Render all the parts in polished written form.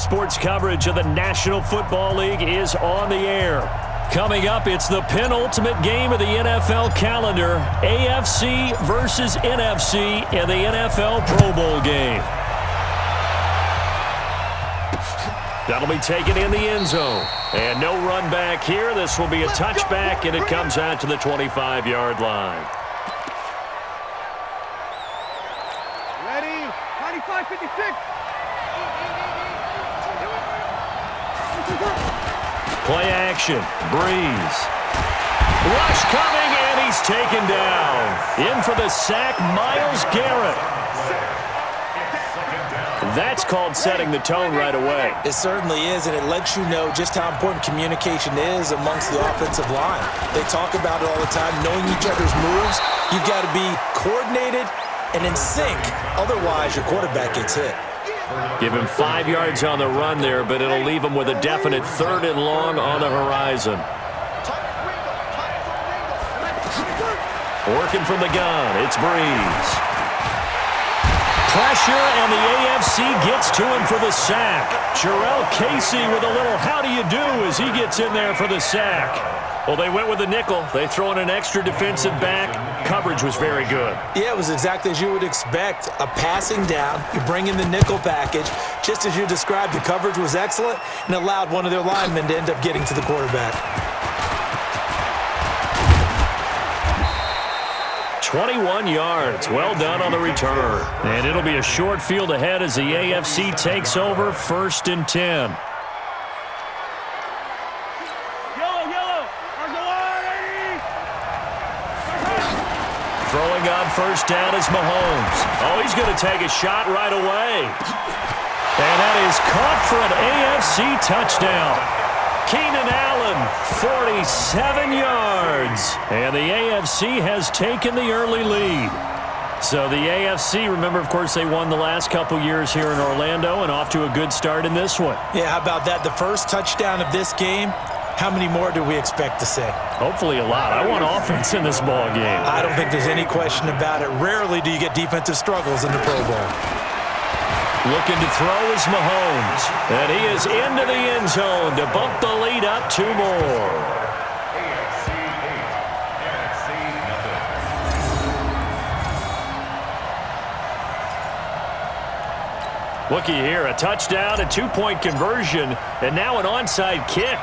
sports coverage of the National Football League is on the air. Coming up, it's the penultimate game of the NFL calendar, AFC versus NFC in the NFL Pro Bowl game. That'll be taken in the end zone. And no run back here. This will be a touchback, and it comes out to the 25-yard line. Ready? 95-56. Play action. Breeze. Rush coming, and he's taken down. In for the sack, Myles Garrett. That's called setting the tone right away. It certainly is, and it lets you know just how important communication is amongst the offensive line. They talk about it all the time, knowing each other's moves. You've got to be coordinated and in sync. Otherwise, your quarterback gets hit. Give him 5 yards on the run there, but it'll leave him with a definite 3rd and long on the horizon. Working from the gun, it's Breeze. Pressure, and the AFC gets to him for the sack. Jarrell Casey with a little how do you do as he gets in there for the sack. Well, they went with the nickel. They throw in an extra defensive back. Coverage was very good. Yeah, it was exactly as you would expect. A passing down, you bring in the nickel package. Just as you described, the coverage was excellent and allowed one of their linemen to end up getting to the quarterback. 21 yards. Well done on the return. And it'll be a short field ahead as the AFC takes over 1st and 10. Throwing on 1st down is Mahomes. Oh, he's going to take a shot right away. And that is caught for an AFC touchdown. Keenan Allen, 47 yards. And the AFC has taken the early lead. So the AFC, remember, of course, they won the last couple years here in Orlando and off to a good start in this one. Yeah, how about that? The first touchdown of this game. How many more do we expect to see? Hopefully a lot. I want offense in this ball game. I don't think there's any question about it. Rarely do you get defensive struggles in the Pro Bowl. Looking to throw is Mahomes. And he is into the end zone to bump the lead up 2 more. Looky here, a touchdown, a 2-point conversion, and now an onside kick.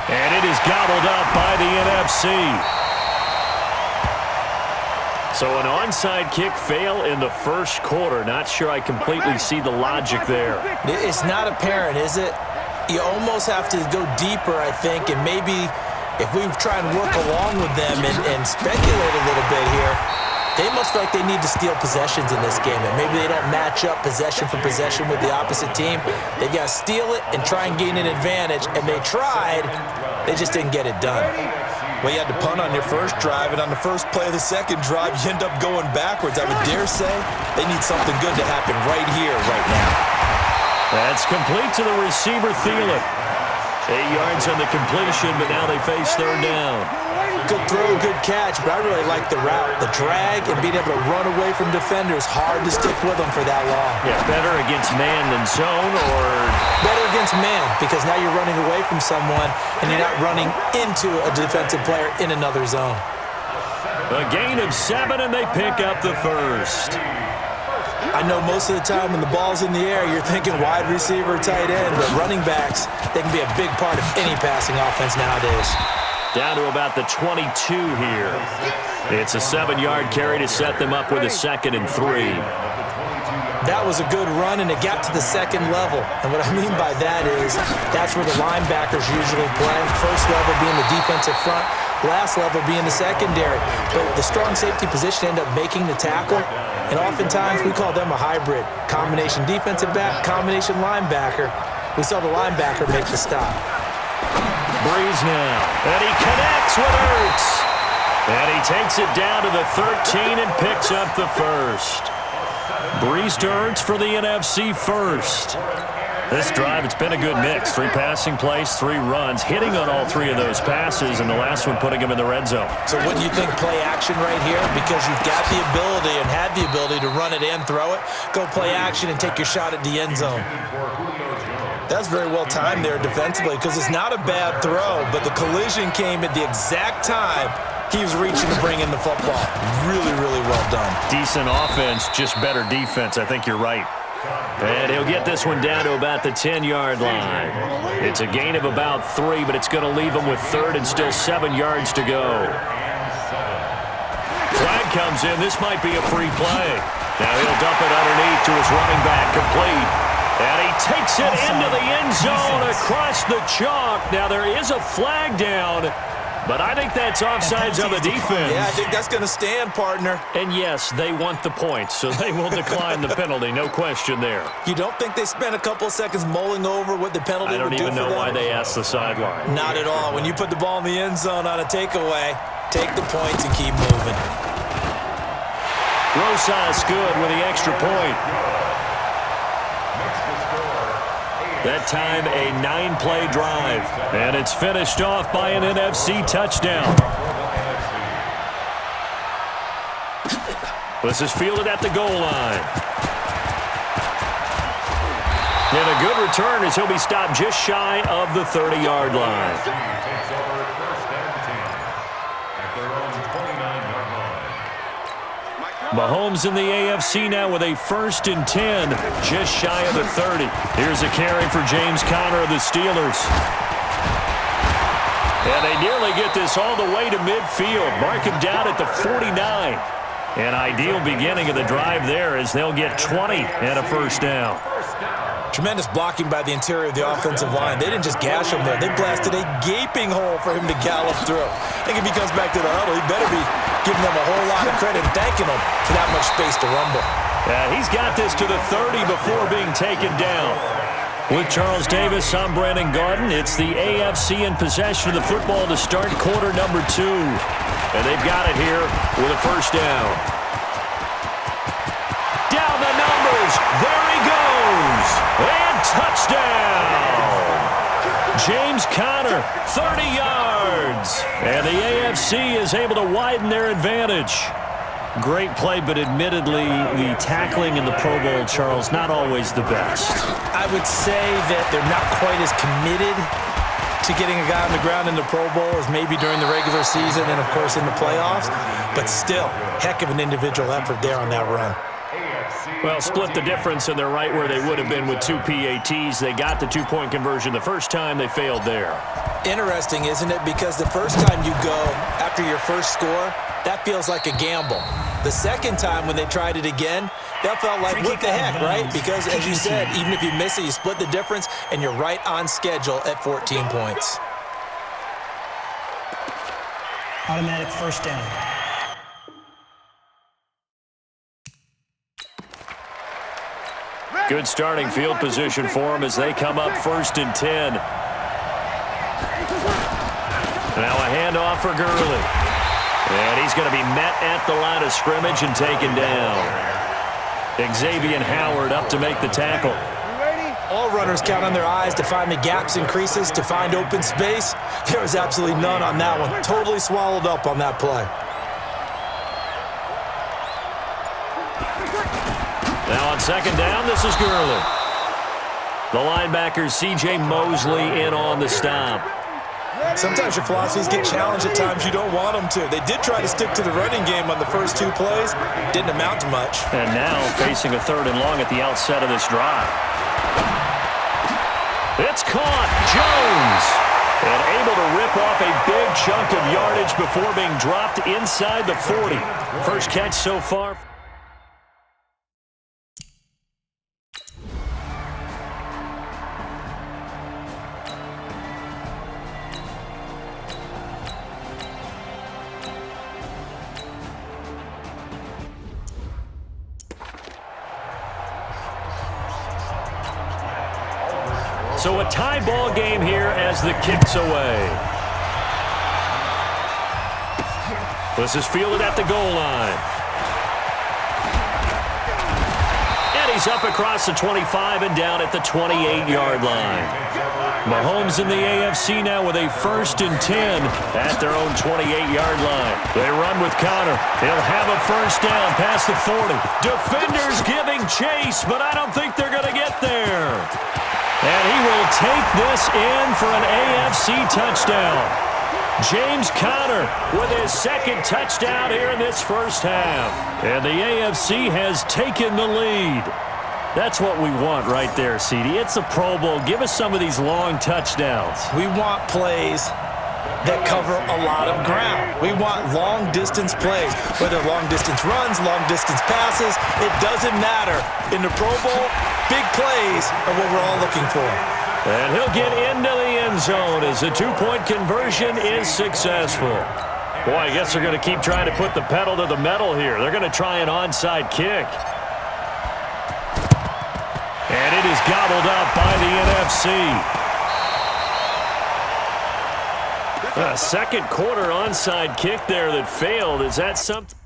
And it is gobbled up by the NFC. So an onside kick fail in the first quarter. Not sure I completely see the logic there. It's not apparent, is it? You almost have to go deeper, I think, and maybe if we try and work along with them and speculate a little bit here, they must feel like they need to steal possessions in this game, and maybe they don't match up possession for possession with the opposite team. They've got to steal it and try and gain an advantage, and they tried. They just didn't get it done. Well, you had to punt on your first drive, and on the first play of the second drive, you end up going backwards. I would dare say they need something good to happen right here, right now. That's complete to the receiver, Thielen. 8 yards on the completion, but now they face 3rd down. Good throw, good catch, but I really like the route. The drag and being able to run away from defenders, hard to stick with them for that long. Yeah, better against man than zone, or? Better against man, because now you're running away from someone and you're not running into a defensive player in another zone. A gain of 7, and they pick up the first. I know most of the time when the ball's in the air, you're thinking wide receiver, tight end, but running backs, they can be a big part of any passing offense nowadays. Down to about the 22 here. It's a 7-yard carry to set them up with a 2nd and 3. That was a good run, and it got to the second level. And what I mean by that is that's where the linebackers usually play. First level being the defensive front, last level being the secondary. But the strong safety position ended up making the tackle, and oftentimes we call them a hybrid. Combination defensive back, combination linebacker. We saw the linebacker make the stop. Breeze now, and he connects with Ertz. And he takes it down to the 13 and picks up the first. Breeze to Ertz for the NFC first. This drive, it's been a good mix. 3 passing plays, 3 runs, hitting on all 3 of those passes, and the last one putting him in the red zone. So wouldn't you think play action right here? Because you've got the ability and had the ability to run it and throw it. Go play action and take your shot at the end zone. That's very well timed there defensively because it's not a bad throw, but the collision came at the exact time he was reaching to bring in the football. Really, really well done. Decent offense, just better defense. I think you're right. And he'll get this one down to about the 10-yard line. It's a gain of about 3, but it's going to leave him with 3rd and still 7 yards to go. Flag comes in. This might be a free play. Now he'll dump it underneath to his running back, complete. And he takes it into the end zone across the chalk. Now there is a flag down, but I think that's offsides on the defense. Yeah, I think that's going to stand, partner. And yes, they want the points, so they will decline the penalty, no question there. You don't think they spent a couple of seconds mulling over what the penalty would do for them? I don't even know why they asked the sideline. Not at all. When you put the ball in the end zone on a takeaway, take the points and keep moving. Rosas good with the extra point. That time, a 9-play drive. And it's finished off by an NFC touchdown. This is fielded at the goal line. And a good return as he'll be stopped just shy of the 30-yard line. Mahomes in the AFC now with a 1st and 10, just shy of the 30. Here's a carry for James Conner of the Steelers. And they nearly get this all the way to midfield. Mark him down at the 49. An ideal beginning of the drive there as they'll get 20 and a 1st down. Tremendous blocking by the interior of the offensive line. They didn't just gash him there. They blasted a gaping hole for him to gallop through. I think if he comes back to the huddle, he better be giving them a whole lot of credit and thanking them for that much space to rumble. He's got this to the 30 before being taken down. With Charles Davis, I'm Brandon Gaudin. It's the AFC in possession of the football to start quarter number 2. And they've got it here with a 1st down. Down the numbers. There he goes. And touchdown. James Conner, 30 yards. And the AFC is able to widen their advantage. Great play, but admittedly, the tackling in the Pro Bowl, Charles, not always the best. I would say that they're not quite as committed to getting a guy on the ground in the Pro Bowl as maybe during the regular season and, of course, in the playoffs. But still, heck of an individual effort there on that run. Well, split the difference, and they're right where they would have been with 2 PATs. They got the 2-point conversion the first time. They failed there. Interesting, isn't it? Because the first time you go after your first score, that feels like a gamble. The second time when they tried it again, that felt like, what the heck, right? Because, as you said, even if you miss it, you split the difference, and you're right on schedule at 14 points. Automatic 1st down. Good starting field position for them as they come up 1st and 10. Now a handoff for Gurley. And he's going to be met at the line of scrimmage and taken down. Xavier Howard up to make the tackle. All runners count on their eyes to find the gaps and creases, to find open space. There was absolutely none on that one. Totally swallowed up on that play. Now on 2nd down, this is Gurley. The linebacker, C.J. Mosley, in on the stop. Sometimes your philosophies get challenged at times you don't want them to. They did try to stick to the running game on the first 2 plays. Didn't amount to much. And now facing a 3rd and long at the outset of this drive. It's caught. Jones. And able to rip off a big chunk of yardage before being dropped inside the 40. First catch so far. So a tie ball game here as the kick's away. This is fielded at the goal line. And He's up across the 25 and down at the 28-yard line. Mahomes in the AFC now with a 1st and 10 at their own 28-yard line. They run with Connor. He'll have a 1st down past the 40. Defenders giving chase, but I don't think they're going to get there. And he will take this in for an AFC touchdown. James Conner with his 2nd touchdown here in this first half. And the AFC has taken the lead. That's what we want right there, CD. It's a Pro Bowl. Give us some of these long touchdowns. We want plays that cover a lot of ground. We want long-distance plays, whether long-distance runs, long-distance passes. It doesn't matter. In the Pro Bowl, big plays are what we're all looking for. And he'll get into the end zone as the 2-point conversion is successful. Boy, I guess they're going to keep trying to put the pedal to the metal here. They're going to try an onside kick. And it is gobbled up by the NFC. A second quarter onside kick there that failed. Is that something?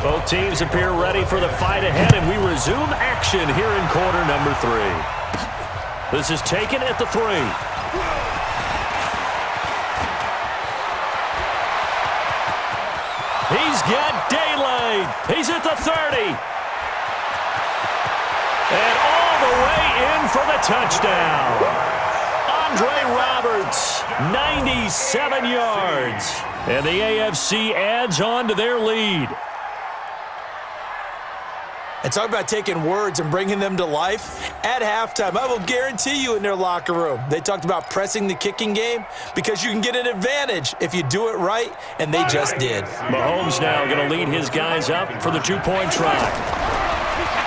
Both teams appear ready for the fight ahead, and we resume action here in quarter number 3. This is taken at the 3. He's got daylight. He's at the 30. And all the way in for the touchdown. Andre Roberts, 97 yards. And the AFC adds on to their lead. And talk about taking words and bringing them to life. At halftime, I will guarantee you in their locker room, they talked about pressing the kicking game because you can get an advantage if you do it right, and they just did. Mahomes now going to lead his guys up for the 2-point try.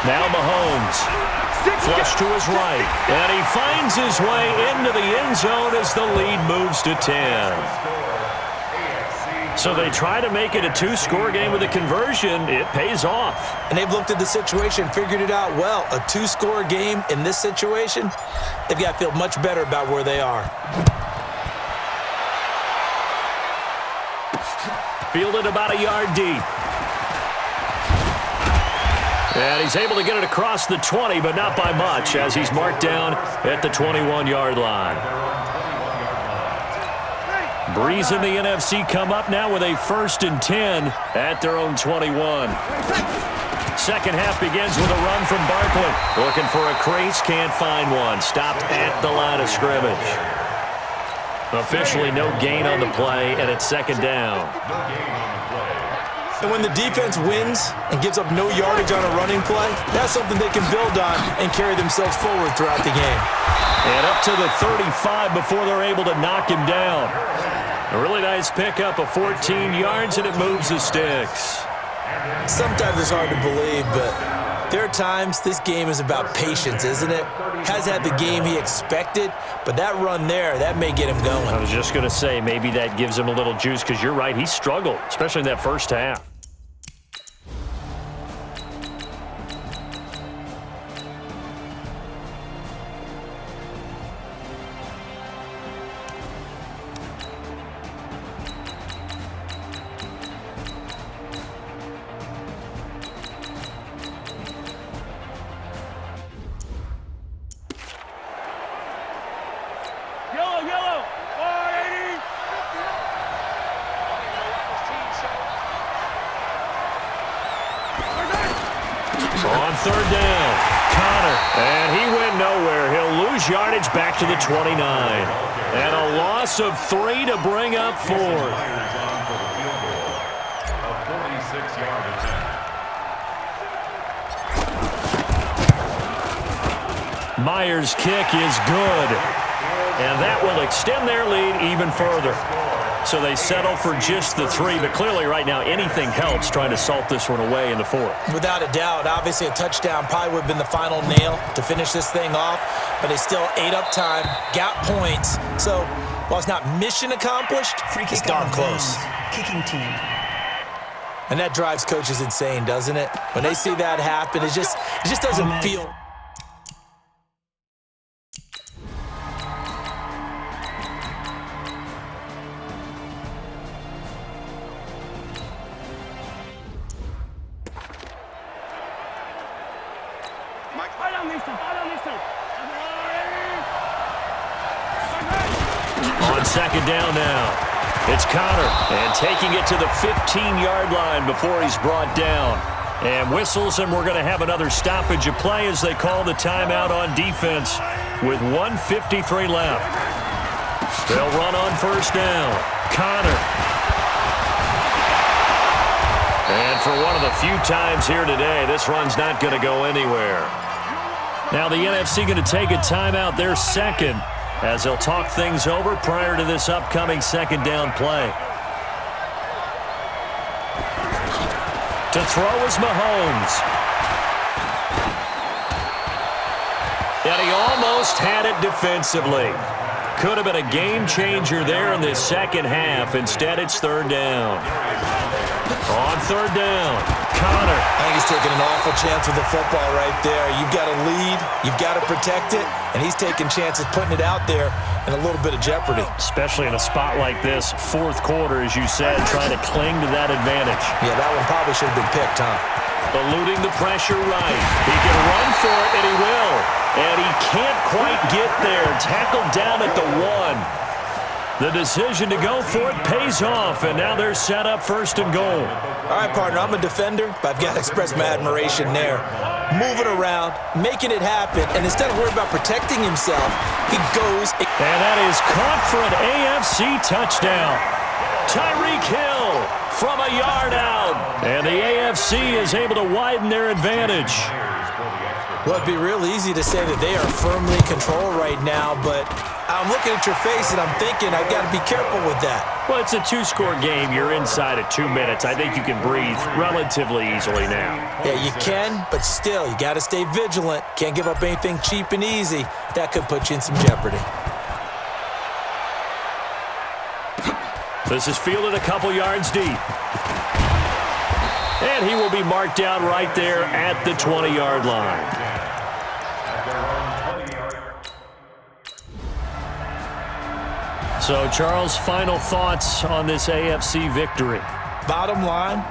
Now Mahomes, flush to his right, and he finds his way into the end zone as the lead moves to 10. So they try to make it a 2-score game with a conversion. It pays off. And they've looked at the situation, figured it out well. A 2-score game in this situation, they've got to feel much better about where they are. Fielded about a yard deep. And he's able to get it across the 20, but not by much, as he's marked down at the 21-yard line. Breeze in the NFC come up now with a 1st and 10 at their own 21. Second half begins with a run from Barkley. Looking for a crease, can't find one. Stopped at the line of scrimmage. Officially no gain on the play, and it's 2nd down. And when the defense wins and gives up no yardage on a running play, that's something they can build on and carry themselves forward throughout the game. And up to the 35 before they're able to knock him down. A really nice pickup of 14 yards, and it moves the sticks. Sometimes it's hard to believe, but there are times this game is about patience, isn't it? Has had the game he expected, but that run there, that may get him going. I was just going to say, maybe that gives him a little juice, because you're right, he struggled, especially in that first half. On 3rd down, Connor, and he went nowhere. He'll lose yardage back to the 29. And a loss of 3 to bring up 4th. Myers' kick is good. And that will extend their lead even further. So they settle for just the 3, but clearly right now anything helps trying to salt this one away in the 4th. Without a doubt, obviously a touchdown probably would have been the final nail to finish this thing off, but they still ate up time, got points. So while it's not mission accomplished, it's darn close. Kicking team. And that drives coaches insane, doesn't it? When they see that happen, it just doesn't feel... On second down now. It's Connor, and taking it to the 15-yard line before he's brought down. And whistles, and we're going to have another stoppage of play as they call the timeout on defense with 1:53 left. They'll run on first down. Connor. And for one of the few times here today, this run's not going to go anywhere. Now the NFC going to take a timeout, their second, as they'll talk things over prior to this upcoming second down play. To throw is Mahomes. And he almost had it defensively. Could have been a game changer there in this second half. Instead, it's third down. On third down, Connor. I think he's taking an awful chance with the football right there. You've got to lead, you've got to protect it, and he's taking chances putting it out there in a little bit of jeopardy. Especially in a spot like this, fourth quarter, as you said, trying to cling to that advantage. Yeah, that one probably should have been picked, huh? Eluding the pressure right. He can run for it, and he will. And he can't quite get there. Tackled down at the 1. The decision to go for it pays off, and now they're set up first and goal. All right, partner, I'm a defender, but I've got to express my admiration there. Moving around, making it happen, and instead of worrying about protecting himself, he goes. And that is caught for an AFC touchdown. Tyreek Hill from a yard out, and the AFC is able to widen their advantage. Well, it'd be real easy to say that they are firmly in control right now, but I'm looking at your face and I'm thinking I've got to be careful with that. Well, it's a two-score game. You're inside at 2 minutes. I think you can breathe relatively easily now. Yeah, you can, but still, you got to stay vigilant. Can't give up anything cheap and easy. That could put you in some jeopardy. This is fielded a couple yards deep. And he will be marked down right there at the 20-yard line. So, Charles, final thoughts on this AFC victory? Bottom line,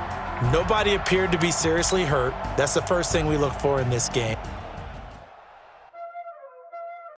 nobody appeared to be seriously hurt. That's the first thing we look for in this game.